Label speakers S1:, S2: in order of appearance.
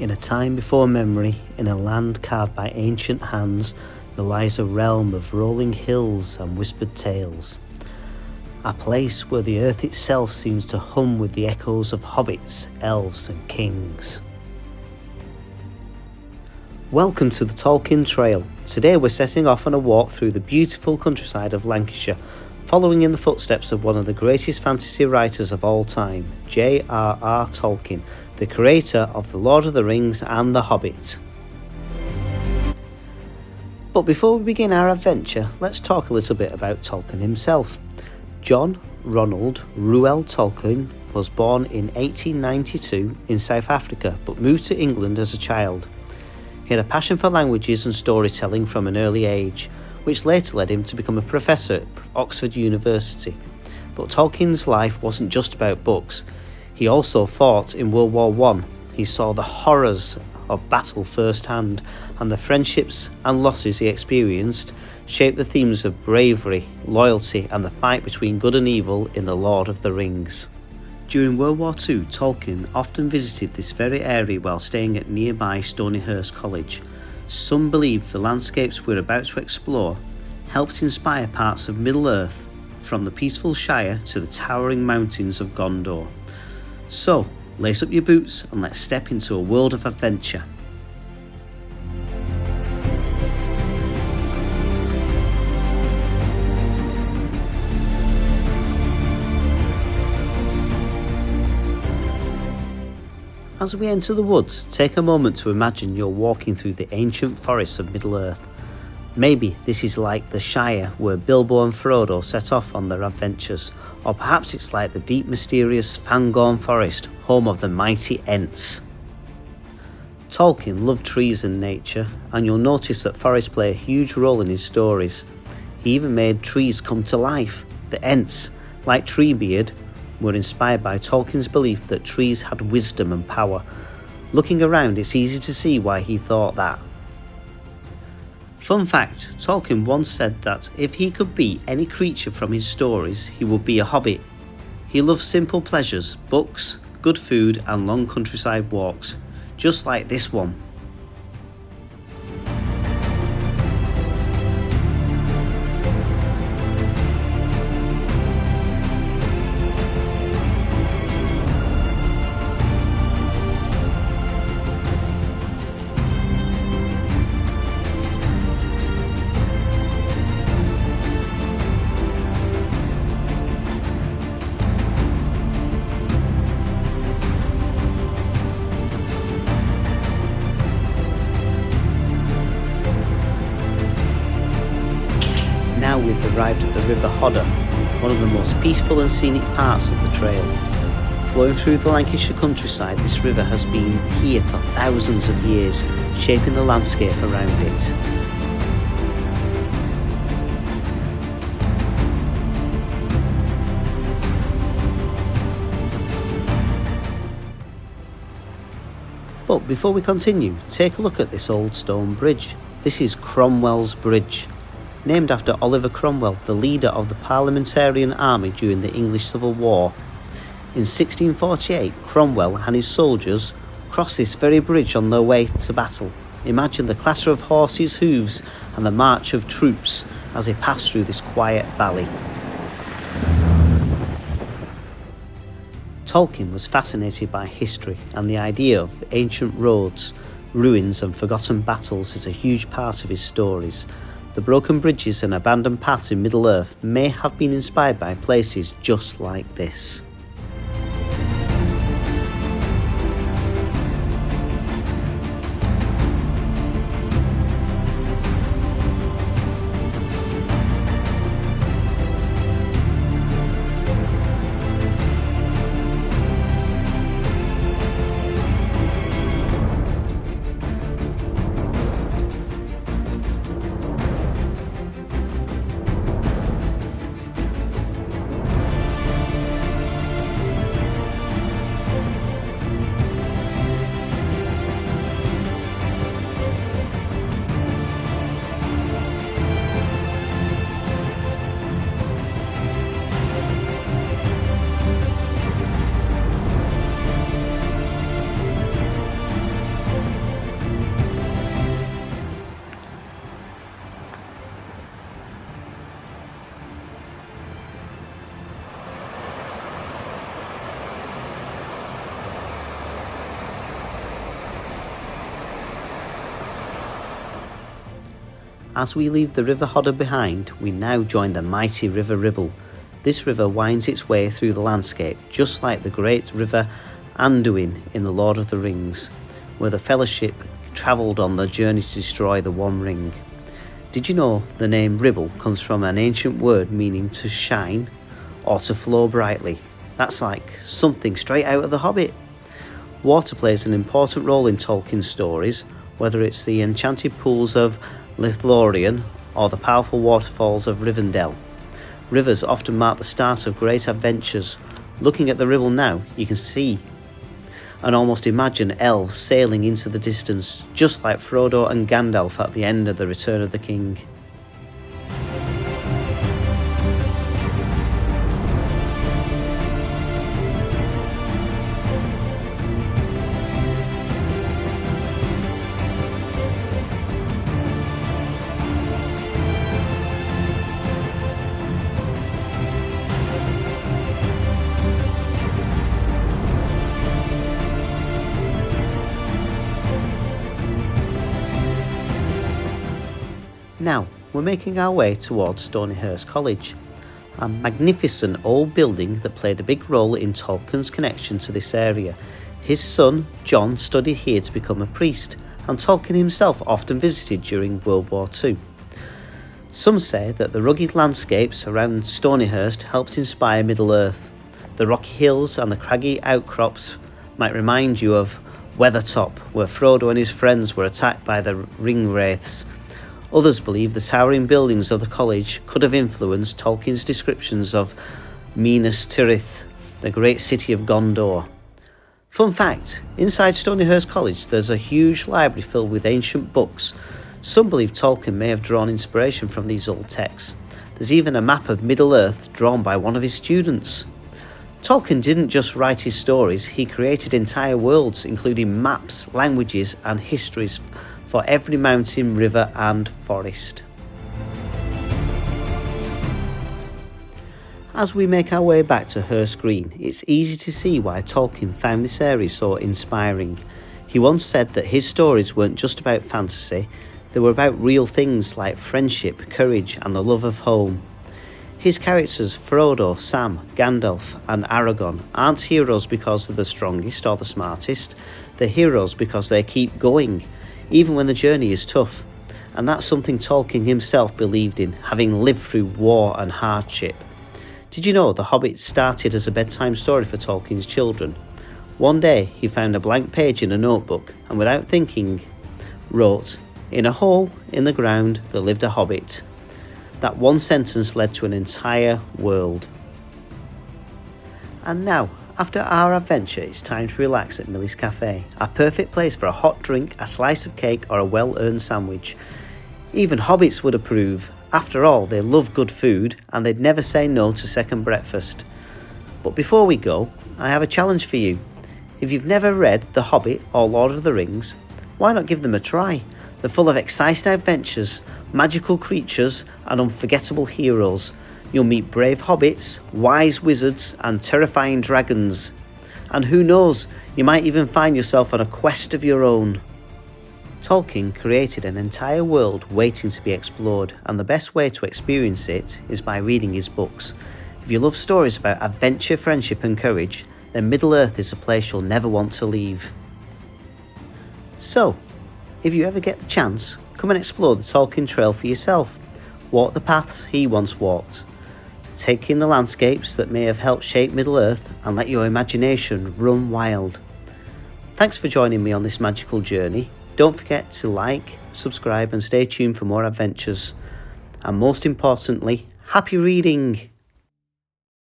S1: In a time before memory, in a land carved by ancient hands, there lies a realm of rolling hills and whispered tales. A place where the earth itself seems to hum with the echoes of hobbits, elves and kings. Welcome to the Tolkien Trail. Today we're setting off on a walk through the beautiful countryside of Lancashire, following in the footsteps of one of the greatest fantasy writers of all time, J.R.R. Tolkien, the creator of The Lord of the Rings and The Hobbit. But before we begin our adventure, let's talk a little bit about Tolkien himself. John Ronald Reuel Tolkien was born in 1892 in South Africa, but moved to England as a child. He had a passion for languages and storytelling from an early age, which later led him to become a professor at Oxford University. But Tolkien's life wasn't just about books. He also fought in World War I. He saw the horrors of battle firsthand, and the friendships and losses he experienced shaped the themes of bravery, loyalty, and the fight between good and evil in The Lord of the Rings. During World War II, Tolkien often visited this very area while staying at nearby Stonyhurst College. Some believe the landscapes we're about to explore helped inspire parts of Middle-earth, from the peaceful Shire to the towering mountains of Gondor. So, lace up your boots and let's step into a world of adventure. As we enter the woods, take a moment to imagine you're walking through the ancient forests of Middle-earth. Maybe this is like the Shire where Bilbo and Frodo set off on their adventures, or perhaps it's like the deep mysterious Fangorn Forest, home of the mighty Ents. Tolkien loved trees and nature, and you'll notice that forests play a huge role in his stories. He even made trees come to life. The Ents, like Treebeard, were inspired by Tolkien's belief that trees had wisdom and power. Looking around, it's easy to see why he thought that. Fun fact, Tolkien once said that if he could be any creature from his stories, he would be a hobbit. He loved simple pleasures, books, good food and long countryside walks, just like this one. Now we've arrived at the River Hodder, one of the most peaceful and scenic parts of the trail. Flowing through the Lancashire countryside, this river has been here for thousands of years, shaping the landscape around it. But before we continue, take a look at this old stone bridge. This is Cromwell's Bridge, named after Oliver Cromwell, the leader of the Parliamentarian army during the English Civil War. In 1648, Cromwell and his soldiers crossed this very bridge on their way to battle. Imagine the clatter of horses' hooves and the march of troops as they passed through this quiet valley. Tolkien was fascinated by history, and the idea of ancient roads, ruins and forgotten battles is a huge part of his stories. The broken bridges and abandoned paths in Middle-earth may have been inspired by places just like this. As we leave the River Hodder behind, we now join the mighty River Ribble. This river winds its way through the landscape, just like the great River Anduin in The Lord of the Rings, where the Fellowship travelled on their journey to destroy the One Ring. Did you know the name Ribble comes from an ancient word meaning to shine or to flow brightly? That's like something straight out of The Hobbit. Water plays an important role in Tolkien's stories, whether it's the enchanted pools of Lothlorien or the powerful waterfalls of Rivendell. Rivers often mark the start of great adventures. Looking at the Ribble now, you can see and almost imagine elves sailing into the distance, just like Frodo and Gandalf at the end of The Return of the King. Now, we're making our way towards Stonyhurst College, a magnificent old building that played a big role in Tolkien's connection to this area. His son, John, studied here to become a priest, and Tolkien himself often visited during World War II. Some say that the rugged landscapes around Stonyhurst helped inspire Middle-earth. The rocky hills and the craggy outcrops might remind you of Weathertop, where Frodo and his friends were attacked by the Ringwraiths. Others believe the towering buildings of the college could have influenced Tolkien's descriptions of Minas Tirith, the great city of Gondor. Fun fact, inside Stonyhurst College there's a huge library filled with ancient books. Some believe Tolkien may have drawn inspiration from these old texts. There's even a map of Middle-earth drawn by one of his students. Tolkien didn't just write his stories, he created entire worlds, including maps, languages and histories for every mountain, river and forest. As we make our way back to Hurst Green, it's easy to see why Tolkien found this area so inspiring. He once said that his stories weren't just about fantasy, they were about real things like friendship, courage and the love of home. His characters Frodo, Sam, Gandalf and Aragorn aren't heroes because they're the strongest or the smartest, they're heroes because they keep going, even when the journey is tough. And that's something Tolkien himself believed in, having lived through war and hardship. Did you know The Hobbit started as a bedtime story for Tolkien's children? One day he found a blank page in a notebook and without thinking wrote, "In a hole in the ground there lived a hobbit." That one sentence led to an entire world. And now, after our adventure, it's time to relax at Millie's Cafe, a perfect place for a hot drink, a slice of cake or a well-earned sandwich. Even hobbits would approve. After all, they love good food and they'd never say no to second breakfast. But before we go, I have a challenge for you. If you've never read The Hobbit or Lord of the Rings, why not give them a try? They're full of exciting adventures, magical creatures and unforgettable heroes. You'll meet brave hobbits, wise wizards and terrifying dragons. And who knows, you might even find yourself on a quest of your own. Tolkien created an entire world waiting to be explored, and the best way to experience it is by reading his books. If you love stories about adventure, friendship and courage, then Middle-earth is a place you'll never want to leave. So, if you ever get the chance, come and explore the Tolkien Trail for yourself. Walk the paths he once walked. Take in the landscapes that may have helped shape Middle-earth and let your imagination run wild. Thanks for joining me on this magical journey. Don't forget to like, subscribe and stay tuned for more adventures. And most importantly, happy reading!